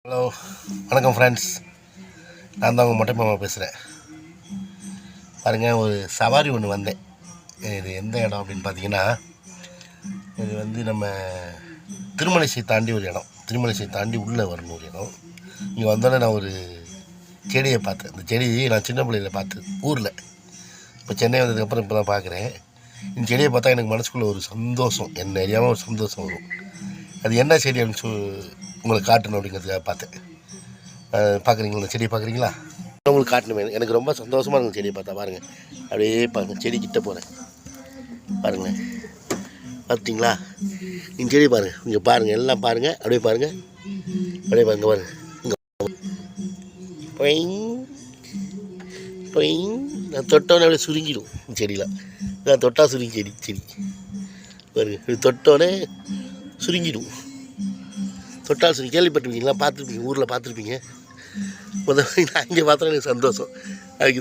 Hello, வணக்கம் friends. நான் தான் உங்கள் மொட்டை மாமா பேசுகிறேன். பாருங்கள், ஒரு சவாரி ஒன்று வந்தேன். இது எந்த இடம் அப்படின்னு பார்த்தீங்கன்னா, இது நம்ம திருமலைசை தாண்டி ஒரு இடம். திருமலைசை தாண்டி உள்ளே வரணும் ஒரு இடம். இங்கே வந்தோடனே நான் ஒரு செடியை பார்த்தேன். இந்த செடி நான் சின்ன பிள்ளையில் பார்த்தேன் ஊரில். இப்போ சென்னை வந்ததுக்கப்புறம் இப்போ தான் பார்க்குறேன். இந்த செடியை பார்த்தா எனக்கு மனசுக்குள்ளே ஒரு சந்தோஷம், என்ன அறியாமல் ஒரு சந்தோஷம் வரும். அது என்ன செடி அப்படின்னு உங்களுக்கு காட்டணும் அப்படிங்கிறதுக்காக பார்த்தேன். பார்க்குறீங்களா? இந்த செடியை பார்க்குறீங்களா? உங்களுக்கு காட்டணுமே. எனக்கு ரொம்ப சந்தோஷமாக இருக்கும் செடியை பார்த்தா. பாருங்கள், அப்படியே பாருங்கள், செடி கிட்ட போகிறேன். பாருங்களேன், பார்த்தீங்களா? இந்த செடி பாருங்கள், இங்கே பாருங்கள், எல்லாம் பாருங்கள், அப்படியே பாருங்கள், அப்படியே பாருங்க, பாருங்கள். நான் தொட்டோன்னே அப்படியே சுருங்கிடும் செடியில். நான் தொட்டால் சுருங்கி செடி பாருங்கள், இப்படி தொட்டோன்னே சுருங்கிடும். தொட்டால் சுருங்கி கேள்விப்பட்டிருப்பீங்களா? பார்த்துருப்பீங்க, ஊரில் பார்த்துருப்பீங்க. முதல்ல நான் இங்கே பார்த்தா எனக்கு சந்தோஷம். அதுக்கு